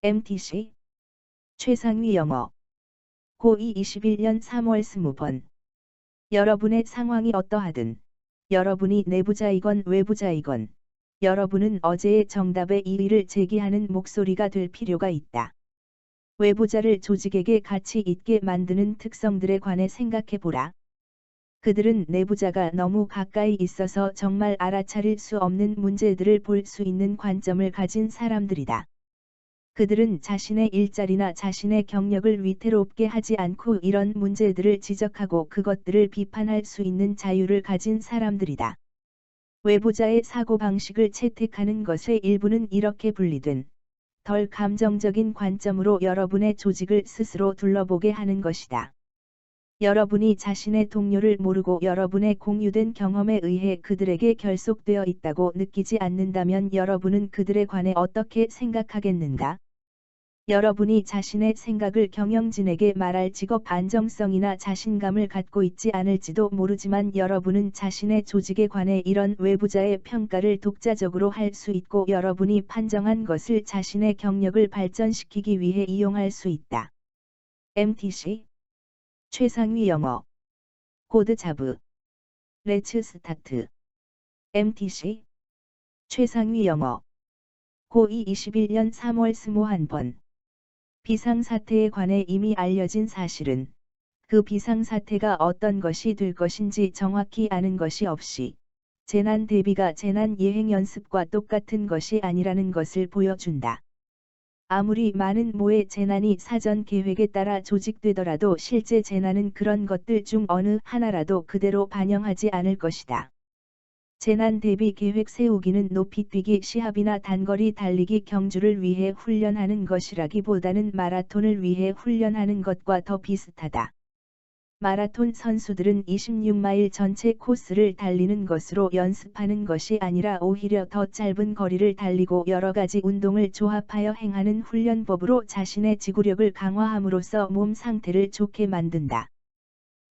MTC 최상위 영어 고2 21년 3월 20번 여러분의 상황이 어떠하든 여러분이 내부자이건 외부자이건 여러분은 어제의 정답에 이의를 제기하는 목소리가 될 필요가 있다. 외부자를 조직에게 가치 있게 만드는 특성들에 관해 생각해보라. 그들은 내부자가 너무 가까이 있어서 정말 알아차릴 수 없는 문제들을 볼 수 있는 관점을 가진 사람들이다. 그들은 자신의 일자리나 자신의 경력을 위태롭게 하지 않고 이런 문제들을 지적하고 그것들을 비판할 수 있는 자유를 가진 사람들이다. 외부자의 사고방식을 채택하는 것의 일부는 이렇게 분리된 덜 감정적인 관점으로 여러분의 조직을 스스로 둘러보게 하는 것이다. 여러분이 자신의 동료를 모르고 여러분의 공유된 경험에 의해 그들에게 결속되어 있다고 느끼지 않는다면 여러분은 그들에 관해 어떻게 생각하겠는가? 여러분이 자신의 생각을 경영진에게 말할 직업 안정성이나 자신감을 갖고 있지 않을지도 모르지만 여러분은 자신의 조직에 관해 이런 외부자의 평가를 독자적으로 할 수 있고 여러분이 판정한 것을 자신의 경력을 발전시키기 위해 이용할 수 있다. MTC 최상위 영어 코드 자브 레츠 스타트 MTC 최상위 영어 고2 21년 3월 21번 비상사태에 관해 이미 알려진 사실은 그 비상사태가 어떤 것이 될 것인지 정확히 아는 것이 없이 재난 대비가 재난 예행 연습과 똑같은 것이 아니라는 것을 보여준다. 아무리 많은 모의 재난이 사전 계획에 따라 조직되더라도 실제 재난은 그런 것들 중 어느 하나라도 그대로 반영하지 않을 것이다. 재난 대비 계획 세우기는 높이뛰기 시합이나 단거리 달리기 경주를 위해 훈련하는 것이라기보다는 마라톤을 위해 훈련하는 것과 더 비슷하다. 마라톤 선수들은 26마일 전체 코스를 달리는 것으로 연습하는 것이 아니라 오히려 더 짧은 거리를 달리고 여러 가지 운동을 조합하여 행하는 훈련법으로 자신의 지구력을 강화함으로써 몸 상태를 좋게 만든다.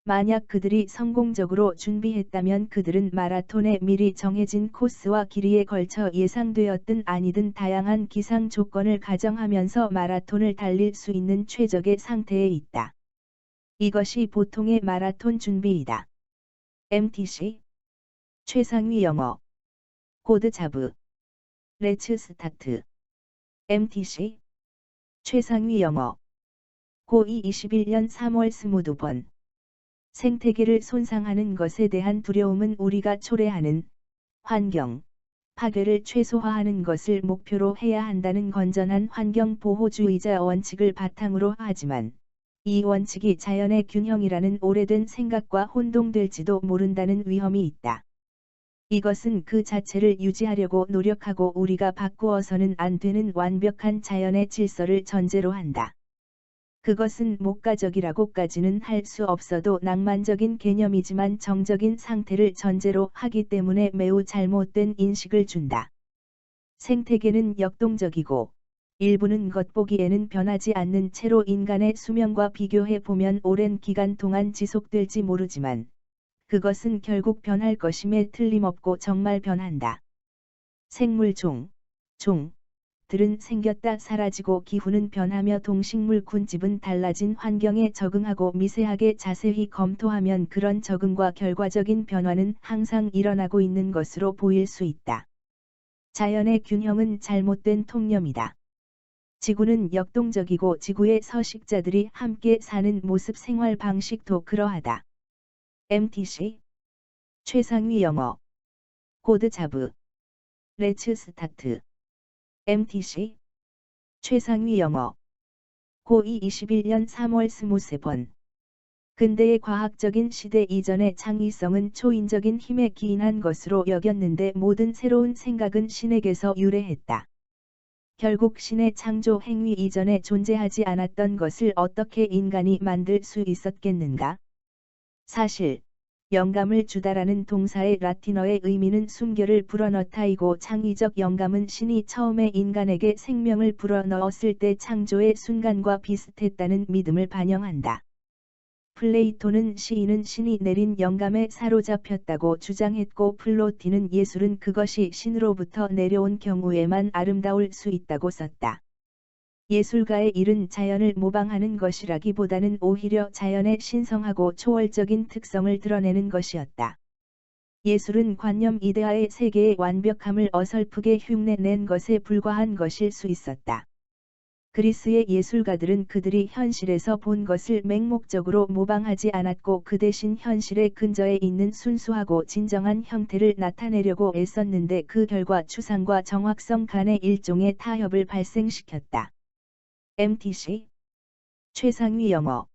만약 그들이 성공적으로 준비했다면 그들은 마라톤에 미리 정해진 코스와 길이에 걸쳐 예상되었든 아니든 다양한 기상 조건을 가정하면서 마라톤을 달릴 수 있는 최적의 상태에 있다. 이것이 보통의 마라톤 준비이다. MTC 최상위 영어 코드 자브 레츠 스타트 MTC 최상위 영어 고2 21년 3월 22번 생태계를 손상하는 것에 대한 두려움은 우리가 초래하는 환경 파괴를 최소화하는 것을 목표로 해야 한다는 건전한 환경보호주의자 원칙을 바탕으로 하지만 이 원칙이 자연의 균형이라는 오래된 생각과 혼동될지도 모른다는 위험이 있다. 이것은 그 자체를 유지하려고 노력하고 우리가 바꾸어서는 안 되는 완벽한 자연의 질서를 전제로 한다. 그것은 목가적이라고까지는 할 수 없어도 낭만적인 개념이지만 정적인 상태를 전제로 하기 때문에 매우 잘못된 인식을 준다. 생태계는 역동적이고 일부는 겉보기에는 변하지 않는 채로 인간의 수명과 비교해 보면 오랜 기간 동안 지속될지 모르지만 그것은 결국 변할 것임에 틀림없고 정말 변한다. 생물 들은 생겼다 사라지고 기후는 변하며 동식물 군집은 달라진 환경에 적응하고 미세하게 자세히 검토하면 그런 적응과 결과적인 변화는 항상 일어나고 있는 것으로 보일 수 있다. 자연의 균형은 잘못된 통념이다. 지구는 역동적이고 지구의 서식자들이 함께 사는 모습 생활 방식도 그러하다. MTC 최상위 영어 코드 자브 레츠 스타트 MTC 최상위 영어 고2 21년 3월 23번 근대의 과학적인 시대 이전의 창의성은 초인적인 힘에 기인한 것으로 여겼는데 모든 새로운 생각은 신에게서 유래했다. 결국 신의 창조 행위 이전에 존재하지 않았던 것을 어떻게 인간이 만들 수 있었겠는가? 사실 영감을 주다라는 동사의 라틴어의 의미는 숨결을 불어넣다이고 창의적 영감은 신이 처음에 인간에게 생명을 불어넣었을 때 창조의 순간과 비슷했다는 믿음을 반영한다. 플레이토는 시인은 신이 내린 영감에 사로잡혔다고 주장했고 플로티는 예술은 그것이 신으로부터 내려온 경우에만 아름다울 수 있다고 썼다. 예술가의 일은 자연을 모방하는 것이라기보다는 오히려 자연의 신성하고 초월적인 특성을 드러내는 것이었다. 예술은 관념 이데아의 세계의 완벽함을 어설프게 흉내낸 것에 불과한 것일 수 있었다. 그리스의 예술가들은 그들이 현실에서 본 것을 맹목적으로 모방하지 않았고 그 대신 현실의 근저에 있는 순수하고 진정한 형태를 나타내려고 애썼는데 그 결과 추상과 정확성 간의 일종의 타협을 발생시켰다. MTC 최상위 영어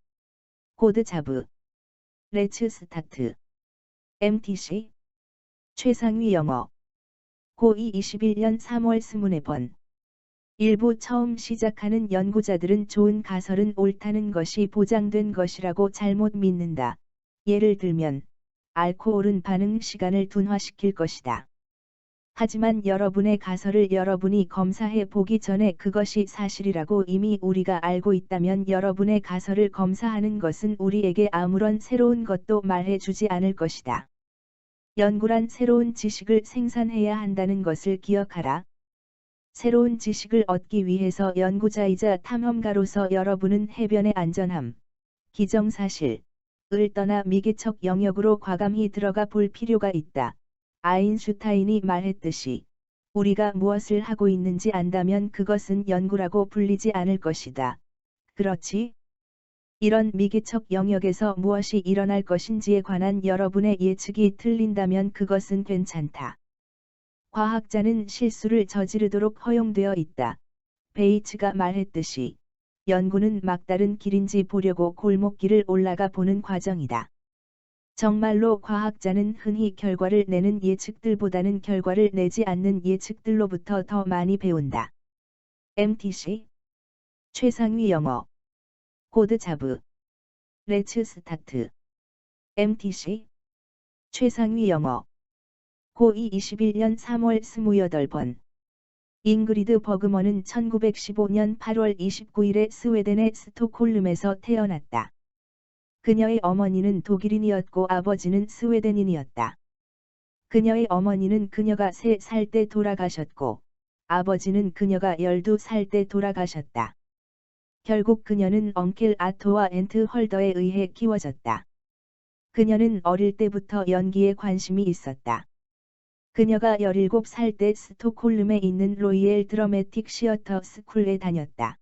코드 자브 레츠 스타트 MTC 최상위 영어 고2 21년 3월 24번 일부 처음 시작하는 연구자들은 좋은 가설은 옳다는 것이 보장된 것이라고 잘못 믿는다. 예를 들면, 알코올은 반응 시간을 둔화시킬 것이다. 하지만 여러분의 가설을 여러분이 검사해 보기 전에 그것이 사실이라고 이미 우리가 알고 있다면 여러분의 가설을 검사하는 것은 우리에게 아무런 새로운 것도 말해 주지 않을 것이다. 연구란 새로운 지식을 생산해야 한다는 것을 기억하라. 새로운 지식을 얻기 위해서 연구자이자 탐험가로서 여러분은 해변의 안전함, 기정사실을 떠나 미개척 영역으로 과감히 들어가 볼 필요가 있다. 아인슈타인이 말했듯이 우리가 무엇을 하고 있는지 안다면 그것은 연구라고 불리지 않을 것이다. 그렇지? 이런 미개척 영역에서 무엇이 일어날 것인지에 관한 여러분의 예측이 틀린다면 그것은 괜찮다. 과학자는 실수를 저지르도록 허용되어 있다. 베이츠가 말했듯이 연구는 막다른 길인지 보려고 골목길을 올라가 보는 과정이다. 정말로 과학자는 흔히 결과를 내는 예측들보다는 결과를 내지 않는 예측들로부터 더 많이 배운다. MTC 최상위 영어 코드 자브 레츠 스타트 MTC 최상위 영어 고2 21년 3월 28번 잉그리드 버그먼은 1915년 8월 29일에 스웨덴의 스톡홀름에서 태어났다. 그녀의 어머니는 독일인이었고 아버지는 스웨덴인이었다. 그녀의 어머니는 그녀가 3살 때 돌아가셨고 아버지는 그녀가 12살 때 돌아가셨다. 결국 그녀는 엉켈 아토와 앤트 헐더에 의해 키워졌다. 그녀는 어릴 때부터 연기에 관심이 있었다. 그녀가 17살 때 스톡홀름에 있는 로이엘 드러매틱 시어터 스쿨에 다녔다.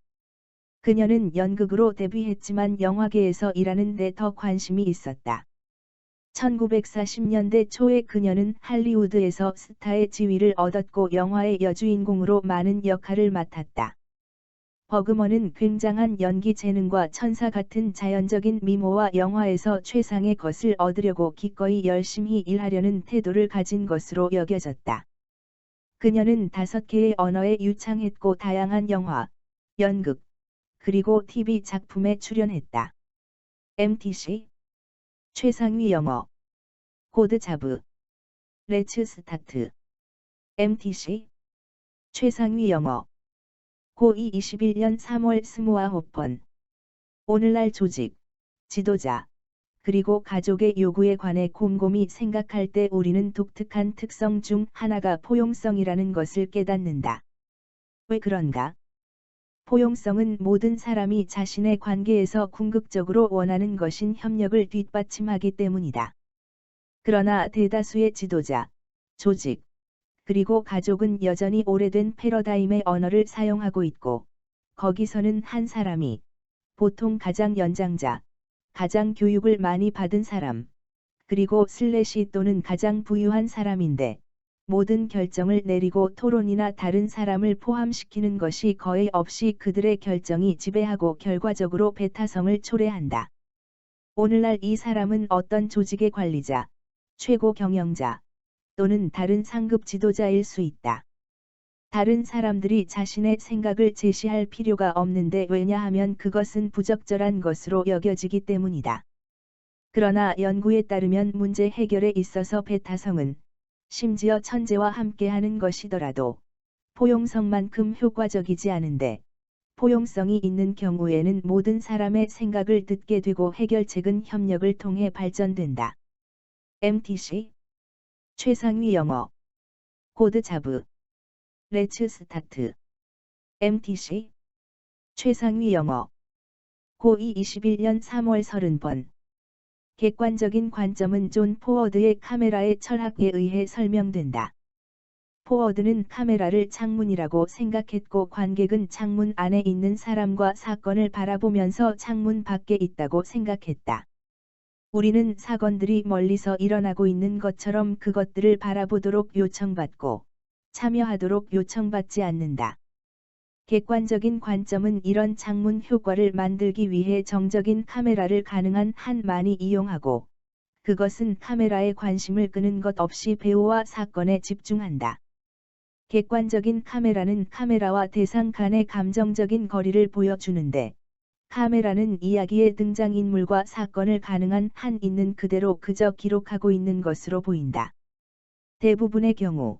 그녀는 연극으로 데뷔했지만 영화계에서 일하는 데 더 관심이 있었다. 1940년대 초에 그녀는 할리우드에서 스타의 지위를 얻었고 영화의 여주인공으로 많은 역할을 맡았다. 버그먼은 굉장한 연기 재능과 천사 같은 자연적인 미모와 영화에서 최상의 것을 얻으려고 기꺼이 열심히 일하려는 태도를 가진 것으로 여겨졌다. 그녀는 5개의 언어에 유창했고 다양한 영화, 연극, 그리고 TV 작품에 출연했다. MTC 최상위 영어 코드 자브 레츠 스타트 MTC 최상위 영어 고2 21년 3월 29번 오늘날 조직, 지도자, 그리고 가족의 요구에 관해 곰곰이 생각할 때 우리는 독특한 특성 중 하나가 포용성이라는 것을 깨닫는다. 왜 그런가? 포용성은 모든 사람이 자신의 관계에서 궁극적으로 원하는 것인 협력을 뒷받침하기 때문이다. 그러나 대다수의 지도자, 조직, 그리고 가족은 여전히 오래된 패러다임의 언어를 사용하고 있고, 거기서는 한 사람이, 보통 가장 연장자, 가장 교육을 많이 받은 사람, 그리고 슬래시 또는 가장 부유한 사람인데, 모든 결정을 내리고 토론이나 다른 사람을 포함시키는 것이 거의 없이 그들의 결정이 지배하고 결과적으로 배타성을 초래한다. 오늘날 이 사람은 어떤 조직의 관리자, 최고 경영자, 또는 다른 상급 지도자일 수 있다. 다른 사람들이 자신의 생각을 제시할 필요가 없는데 왜냐하면 그것은 부적절한 것으로 여겨지기 때문이다. 그러나 연구에 따르면 문제 해결에 있어서 배타성은 심지어 천재와 함께하는 것이더라도 포용성만큼 효과적이지 않은데 포용성이 있는 경우에는 모든 사람의 생각을 듣게 되고 해결책은 협력을 통해 발전된다. MTC 최상위 영어 코드 자브 레츠 스타트 MTC 최상위 영어 고2 21년 3월 30번 객관적인 관점은 존 포워드의 카메라의 철학에 의해 설명된다. 포워드는 카메라를 창문이라고 생각했고 관객은 창문 안에 있는 사람과 사건을 바라보면서 창문 밖에 있다고 생각했다. 우리는 사건들이 멀리서 일어나고 있는 것처럼 그것들을 바라보도록 요청받고 참여하도록 요청받지 않는다. 객관적인 관점은 이런 창문 효과를 만들기 위해 정적인 카메라를 가능한 한 많이 이용하고 그것은 카메라의 관심을 끄는 것 없이 배우와 사건에 집중한다. 객관적인 카메라는 카메라와 대상 간의 감정적인 거리를 보여주는데 카메라는 이야기의 등장인물과 사건을 가능한 한 있는 그대로 그저 기록하고 있는 것으로 보인다. 대부분의 경우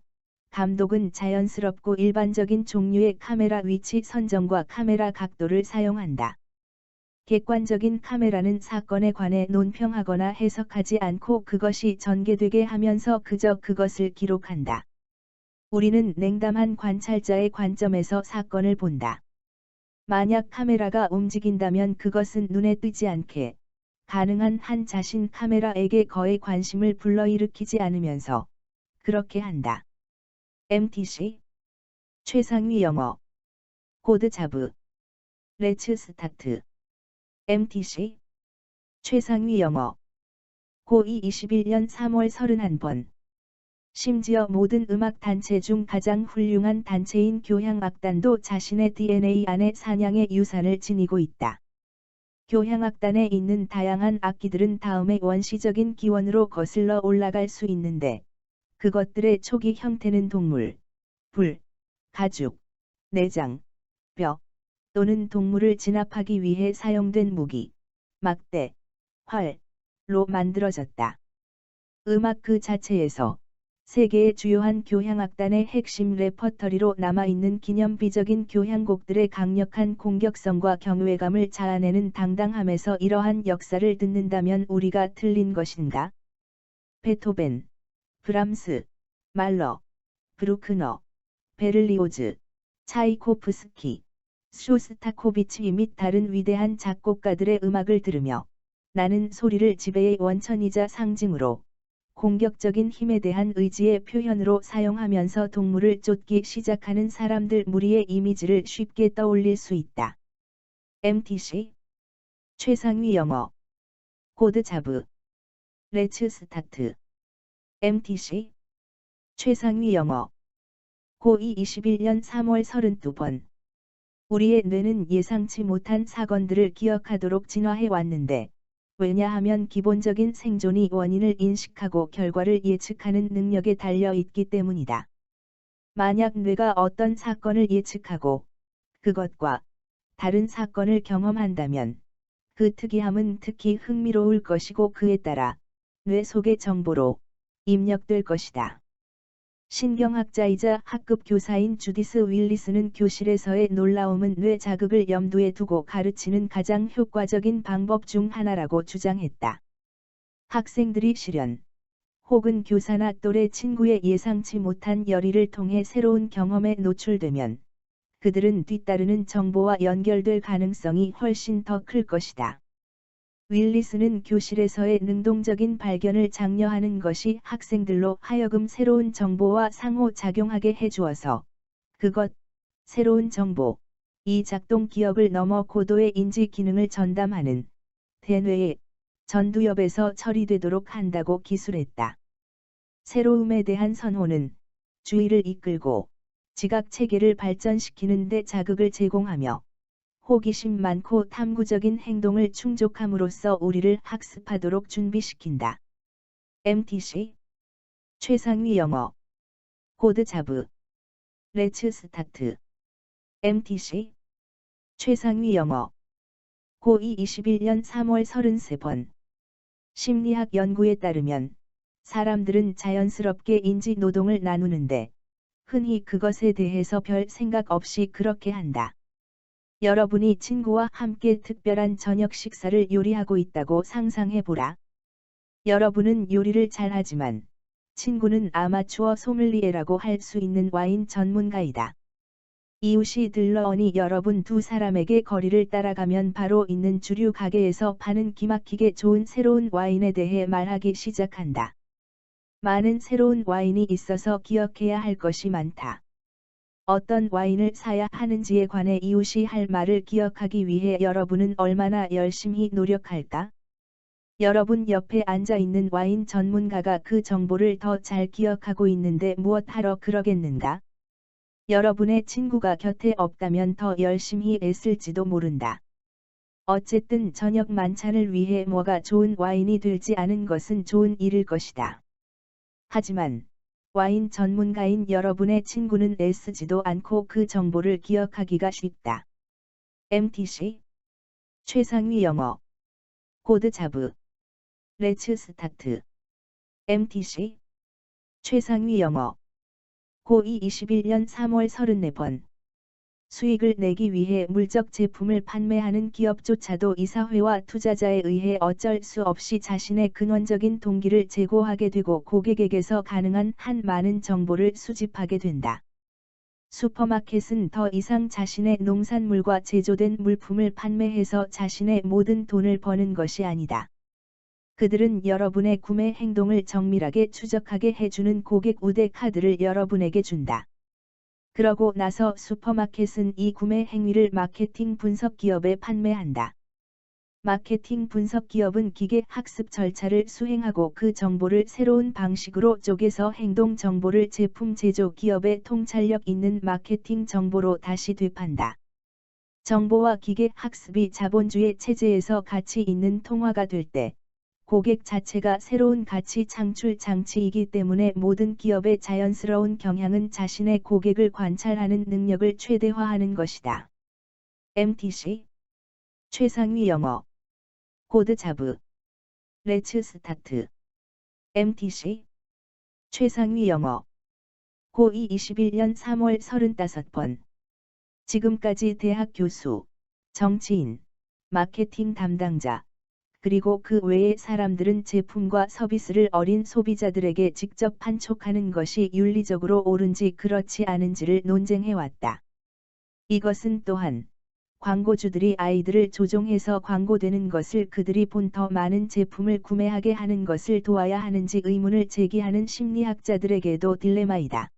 감독은 자연스럽고 일반적인 종류의 카메라 위치 선정과 카메라 각도를 사용한다. 객관적인 카메라는 사건에 관해 논평하거나 해석하지 않고 그것이 전개되게 하면서 그저 그것을 기록한다. 우리는 냉담한 관찰자의 관점에서 사건을 본다. 만약 카메라가 움직인다면 그것은 눈에 띄지 않게 가능한 한 자신 카메라에게 거의 관심을 불러일으키지 않으면서 그렇게 한다. MTC 최상위 영어 코드 자브 레츠 스타트 MTC 최상위 영어 고2 21년 3월 31번 심지어 모든 음악 단체 중 가장 훌륭한 단체인 교향악단도 자신의 DNA 안에 사냥의 유산을 지니고 있다. 교향악단에 있는 다양한 악기들은 다음의 원시적인 기원으로 거슬러 올라갈 수 있는데 그것들의 초기 형태는 동물, 불, 가죽, 내장, 뼈 또는 동물을 진압하기 위해 사용된 무기, 막대, 활로 만들어졌다. 음악 그 자체에서 세계의 주요한 교향악단의 핵심 레퍼터리로 남아있는 기념비적인 교향곡들의 강력한 공격성과 경외감을 자아내는 당당함에서 이러한 역사를 듣는다면 우리가 틀린 것인가? 베토벤, 브람스, 말러, 브루크너, 베를리오즈, 차이코프스키, 쇼스타코비치 및 다른 위대한 작곡가들의 음악을 들으며 나는 소리를 지배의 원천이자 상징으로 공격적인 힘에 대한 의지의 표현으로 사용하면서 동물을 쫓기 시작하는 사람들 무리의 이미지를 쉽게 떠올릴 수 있다. MTC 최상위 영어 코드 자브 레츠 스타트 MTC 최상위 영어 고2 21년 3월 32번 우리의 뇌는 예상치 못한 사건들을 기억하도록 진화해 왔는데 왜냐하면 기본적인 생존이 원인을 인식하고 결과를 예측하는 능력에 달려 있기 때문이다. 만약 뇌가 어떤 사건을 예측하고 그것과 다른 사건을 경험한다면 그 특이함은 특히 흥미로울 것이고 그에 따라 뇌 속의 정보로 입력될 것이다. 신경학자이자 학급 교사인 주디스 윌리스는 교실에서의 놀라움은 뇌 자극을 염두에 두고 가르치는 가장 효과적인 방법 중 하나라고 주장했다. 학생들이 실연 혹은 교사나 또래 친구의 예상치 못한 열의를 통해 새로운 경험에 노출되면 그들은 뒤따르는 정보와 연결될 가능성이 훨씬 더 클 것이다. 윌리스는 교실에서의 능동적인 발견을 장려하는 것이 학생들로 하여금 새로운 정보와 상호작용하게 해주어서 새로운 정보, 이 작동 기억을 넘어 고도의 인지 기능을 전담하는 대뇌의 전두엽에서 처리되도록 한다고 기술했다. 새로움에 대한 선호는 주의를 이끌고 지각 체계를 발전시키는 데 자극을 제공하며 호기심 많고 탐구적인 행동을 충족함으로써 우리를 학습하도록 준비시킨다. MTC 최상위 영어 코드 자브 레츠 스타트 MTC 최상위 영어 고2 21년 3월 33번 심리학 연구에 따르면 사람들은 자연스럽게 인지 노동을 나누는데 흔히 그것에 대해서 별 생각 없이 그렇게 한다. 여러분이 친구와 함께 특별한 저녁 식사를 요리하고 있다고 상상해 보라. 여러분은 요리를 잘하지만 친구는 아마추어 소믈리에라고 할 수 있는 와인 전문가이다. 이웃이 들러오니 여러분 두 사람에게 거리를 따라가면 바로 있는 주류 가게에서 파는 기막히게 좋은 새로운 와인에 대해 말하기 시작한다. 많은 새로운 와인이 있어서 기억해야 할 것이 많다. 어떤 와인을 사야 하는지에 관해 이웃이 할 말을 기억하기 위해 여러분은 얼마나 열심히 노력할까? 여러분 옆에 앉아 있는 와인 전문가가 그 정보를 더 잘 기억하고 있는데 무엇하러 그러겠는가? 여러분의 친구가 곁에 없다면 더 열심히 애쓸지도 모른다. 어쨌든 저녁 만찬을 위해 뭐가 좋은 와인이 되지 않은 것은 좋은 일일 것이다. 하지만 와인 전문가인 여러분의 친구는 애쓰지도 않고 그 정보를 기억하기가 쉽다. MTC 최상위 영어 코드 잡 레츠 스타트 MTC 최상위 영어 고2 21년 3월 34번 수익을 내기 위해 물적 제품을 판매하는 기업조차도 이사회와 투자자에 의해 어쩔 수 없이 자신의 근원적인 동기를 제고하게 되고 고객에게서 가능한 한 많은 정보를 수집하게 된다. 슈퍼마켓은 더 이상 자신의 농산물과 제조된 물품을 판매해서 자신의 모든 돈을 버는 것이 아니다. 그들은 여러분의 구매 행동을 정밀하게 추적하게 해주는 고객 우대 카드를 여러분에게 준다. 그러고 나서 슈퍼마켓은 이 구매 행위를 마케팅 분석 기업에 판매한다. 마케팅 분석 기업은 기계 학습 절차를 수행하고 그 정보를 새로운 방식으로 쪼개서 행동 정보를 제품 제조 기업의 통찰력 있는 마케팅 정보로 다시 되판다. 정보와 기계 학습이 자본주의 체제에서 가치 있는 통화가 될 때, 고객 자체가 새로운 가치 창출 장치이기 때문에 모든 기업의 자연스러운 경향은 자신의 고객을 관찰하는 능력을 최대화하는 것이다. MTC 최상위 영어 코드 잡 레츠 스타트 MTC 최상위 영어 고2 21년 3월 35번 지금까지 대학 교수, 정치인, 마케팅 담당자, 그리고 그 외의 사람들은 제품과 서비스를 어린 소비자들에게 직접 판촉하는 것이 윤리적으로 옳은지 그렇지 않은지를 논쟁해왔다. 이것은 또한 광고주들이 아이들을 조종해서 광고되는 것을 그들이 본 더 많은 제품을 구매하게 하는 것을 도와야 하는지 의문을 제기하는 심리학자들에게도 딜레마이다.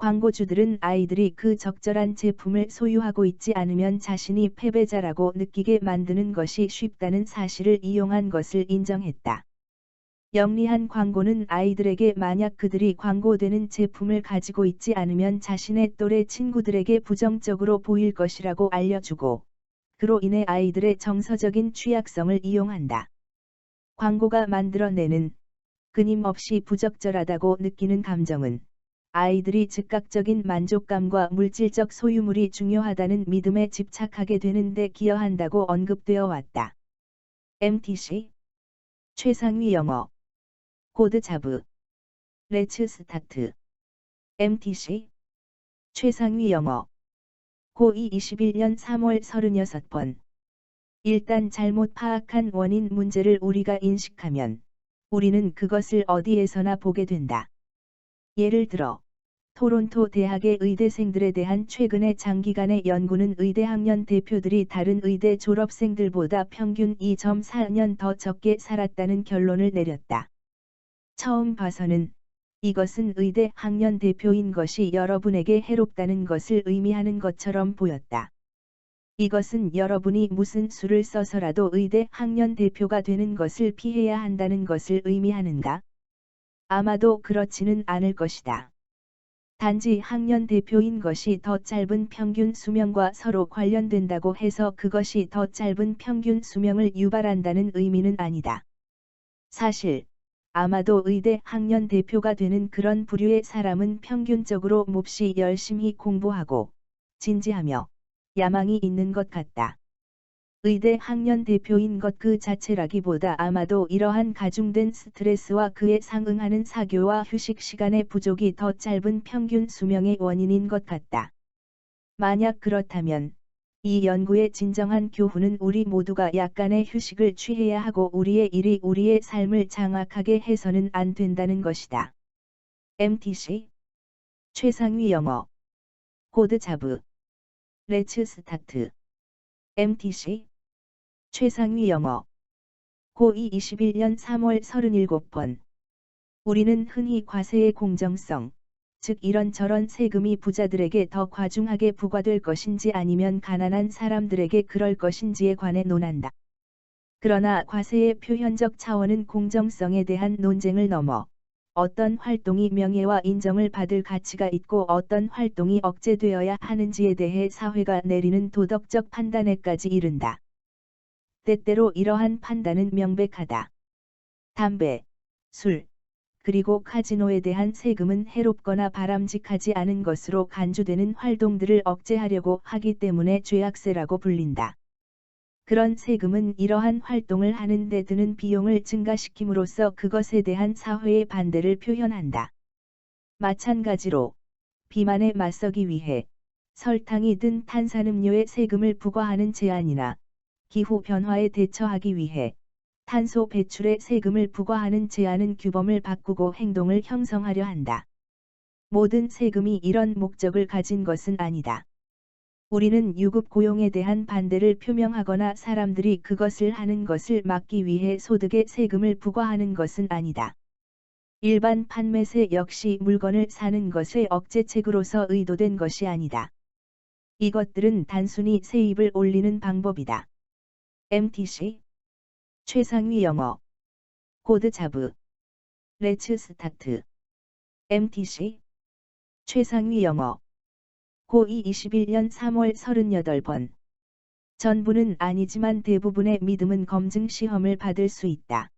광고주들은 아이들이 그 적절한 제품을 소유하고 있지 않으면 자신이 패배자라고 느끼게 만드는 것이 쉽다는 사실을 이용한 것을 인정했다. 영리한 광고는 아이들에게 만약 그들이 광고되는 제품을 가지고 있지 않으면 자신의 또래 친구들에게 부정적으로 보일 것이라고 알려주고, 그로 인해 아이들의 정서적인 취약성을 이용한다. 광고가 만들어내는 끊임없이 부적절하다고 느끼는 감정은 아이들이 즉각적인 만족감과 물질적 소유물이 중요하다는 믿음에 집착하게 되는 데 기여한다고 언급되어 왔다. MTC 최상위 영어 코드 잡 레츠 스타트 MTC 최상위 영어 고2 21년 3월 36번 일단 잘못 파악한 원인 문제를 우리가 인식하면 우리는 그것을 어디에서나 보게 된다. 예를 들어, 토론토 대학의 의대생들에 대한 최근의 장기간의 연구는 의대 학년 대표들이 다른 의대 졸업생들보다 평균 2.4년 더 적게 살았다는 결론을 내렸다. 처음 봐서는 이것은 의대 학년 대표인 것이 여러분에게 해롭다는 것을 의미하는 것처럼 보였다. 이것은 여러분이 무슨 수를 써서라도 의대 학년 대표가 되는 것을 피해야 한다는 것을 의미하는가? 아마도 그렇지는 않을 것이다. 단지 학년 대표인 것이 더 짧은 평균 수명과 서로 관련된다고 해서 그것이 더 짧은 평균 수명을 유발한다는 의미는 아니다. 사실, 아마도 의대 학년 대표가 되는 그런 부류의 사람은 평균적으로 몹시 열심히 공부하고, 진지하며, 야망이 있는 것 같다. 의대 학년 대표인 것 그 자체라기보다 아마도 이러한 가중된 스트레스와 그에 상응하는 사교와 휴식 시간의 부족이 더 짧은 평균 수명의 원인인 것 같다. 만약 그렇다면, 이 연구의 진정한 교훈은 우리 모두가 약간의 휴식을 취해야 하고 우리의 일이 우리의 삶을 장악하게 해서는 안 된다는 것이다. MTC 최상위 영어 코드 잡 레츠 스타트. MTC. 최상위 영어. 고2 21년 3월 37번. 우리는 흔히 과세의 공정성, 즉 이런저런 세금이 부자들에게 더 과중하게 부과될 것인지 아니면 가난한 사람들에게 그럴 것인지에 관해 논한다. 그러나 과세의 표현적 차원은 공정성에 대한 논쟁을 넘어 어떤 활동이 명예와 인정을 받을 가치가 있고 어떤 활동이 억제되어야 하는지에 대해 사회가 내리는 도덕적 판단에까지 이른다. 때때로 이러한 판단은 명백하다. 담배, 술, 그리고 카지노에 대한 세금은 해롭거나 바람직하지 않은 것으로 간주되는 활동들을 억제하려고 하기 때문에 죄악세라고 불린다. 그런 세금은 이러한 활동을 하는 데 드는 비용을 증가시킴으로써 그것에 대한 사회의 반대를 표현한다. 마찬가지로 비만에 맞서기 위해 설탕이 든 탄산음료에 세금을 부과하는 제안이나 기후 변화에 대처하기 위해 탄소 배출에 세금을 부과하는 제안은 규범을 바꾸고 행동을 형성하려 한다. 모든 세금이 이런 목적을 가진 것은 아니다. 우리는 유급 고용에 대한 반대를 표명하거나 사람들이 그것을 하는 것을 막기 위해 소득에 세금을 부과하는 것은 아니다. 일반 판매세 역시 물건을 사는 것의 억제책으로서 의도된 것이 아니다. 이것들은 단순히 세입을 올리는 방법이다. MTC. 최상위 영어. 코드 자브. 레츠 스타트. MTC. 최상위 영어. 고2 21년 3월 38번. 전부는 아니지만 대부분의 믿음은 검증 시험을 받을 수 있다.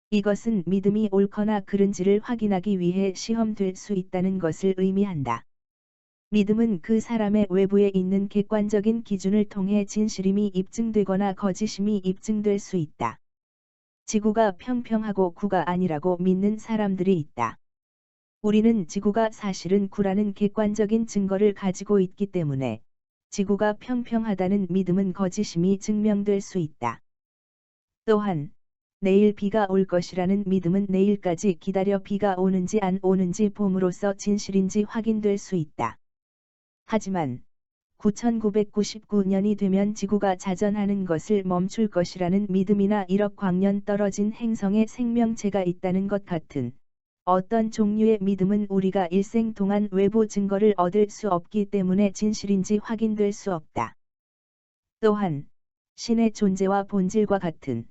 이것은 믿음이 옳거나 그른지를 확인하기 위해 시험될 수 있다는 것을 의미한다. 믿음은 그 사람의 외부에 있는 객관적인 기준을 통해 진실임이 입증되거나 거짓임이 입증될 수 있다. 지구가 평평하고 구가 아니라고 믿는 사람들이 있다. 우리는 지구가 사실은 구라는 객관적인 증거를 가지고 있기 때문에 지구가 평평하다는 믿음은 거짓임이 증명될 수 있다. 또한 내일 비가 올 것이라는 믿음은 내일까지 기다려 비가 오는지 안 오는지 봄으로써 진실인지 확인될 수 있다. 하지만 9999년이 되면 지구가 자전하는 것을 멈출 것이라는 믿음이나 1억 광년 떨어진 행성에 생명체가 있다는 것 같은 어떤 종류의 믿음은 우리가 일생 동안 외부 증거를 얻을 수 없기 때문에 진실인지 확인될 수 없다. 또한 신의 존재와 본질과 같은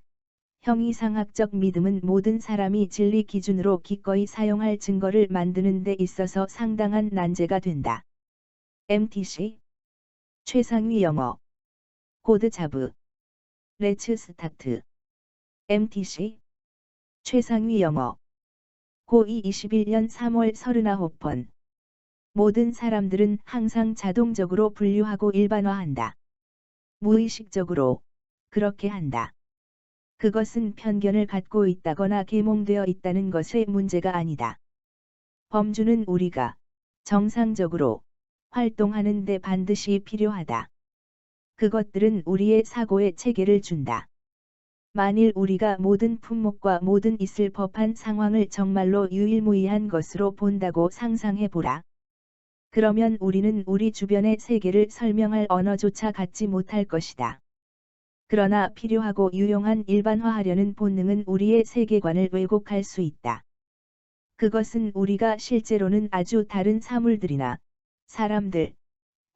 형이상학적 믿음은 모든 사람이 진리 기준으로 기꺼이 사용할 증거를 만드는 데 있어서 상당한 난제가 된다. MTC. 최상위 영어. 코드 자브. 레츠 스타트. MTC. 최상위 영어. 고2 21년 3월 39번. 모든 사람들은 항상 자동적으로 분류하고 일반화한다. 무의식적으로 그렇게 한다. 그것은 편견을 갖고 있다거나 계몽되어 있다는 것의 문제가 아니다. 범주는 우리가 정상적으로 활동하는 데 반드시 필요하다. 그것들은 우리의 사고에 체계를 준다. 만일 우리가 모든 품목과 모든 있을 법한 상황을 정말로 유일무이한 것으로 본다고 상상해 보라. 그러면 우리는 우리 주변의 세계를 설명할 언어조차 갖지 못할 것이다. 그러나 필요하고 유용한 일반화하려는 본능은 우리의 세계관을 왜곡할 수 있다. 그것은 우리가 실제로는 아주 다른 사물들이나 사람들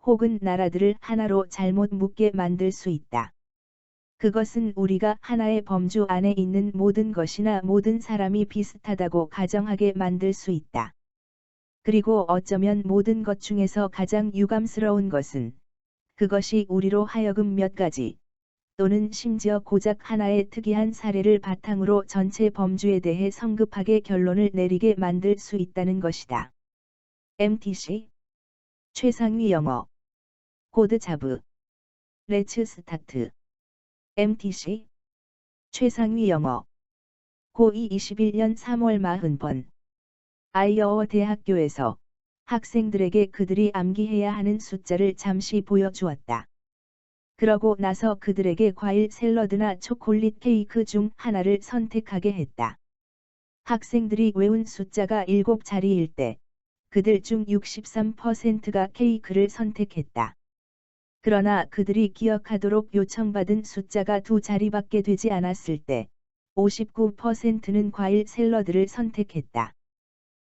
혹은 나라들을 하나로 잘못 묶게 만들 수 있다. 그것은 우리가 하나의 범주 안에 있는 모든 것이나 모든 사람이 비슷하다고 가정하게 만들 수 있다. 그리고 어쩌면 모든 것 중에서 가장 유감스러운 것은 그것이 우리로 하여금 몇 가지 또는 심지어 고작 하나의 특이한 사례를 바탕으로 전체 범주에 대해 성급하게 결론을 내리게 만들 수 있다는 것이다. MTC. 최상위 영어. 코드 자브. 레츠 스타트. MTC. 최상위 영어. 고2 21년 3월 40번. 아이어워 대학교에서 학생들에게 그들이 암기해야 하는 숫자를 잠시 보여주었다. 그러고 나서 그들에게 과일 샐러드나 초콜릿 케이크 중 하나를 선택하게 했다. 학생들이 외운 숫자가 7자리일 때 그들 중 63%가 케이크를 선택했다. 그러나 그들이 기억하도록 요청받은 숫자가 두 자리밖에 되지 않았을 때 59%는 과일 샐러드를 선택했다.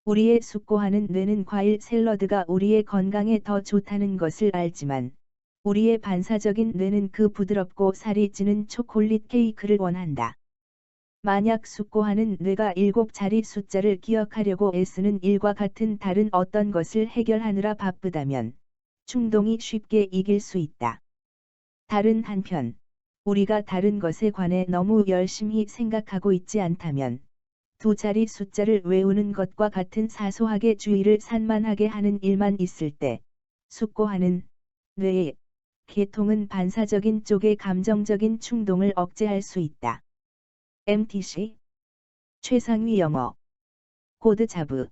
우리의 숙고하는 뇌는 과일 샐러드가 우리의 건강에 더 좋다는 것을 알지만 우리의 반사적인 뇌는 그 부드럽고 살이 찌는 초콜릿 케이크를 원한다. 만약 숙고하는 뇌가 7자리 숫자를 기억하려고 애쓰는 일과 같은 다른 어떤 것을 해결하느라 바쁘다면 충동이 쉽게 이길 수 있다. 다른 한편, 우리가 다른 것에 관해 너무 열심히 생각하고 있지 않다면 두 자리 숫자를 외우는 것과 같은 사소하게 주의를 산만하게 하는 일만 있을 때 숙고하는 뇌의 계통은 반사적인 쪽의 감정적인 충동을 억제할 수 있다. MTC 최상위 영어 코드 자부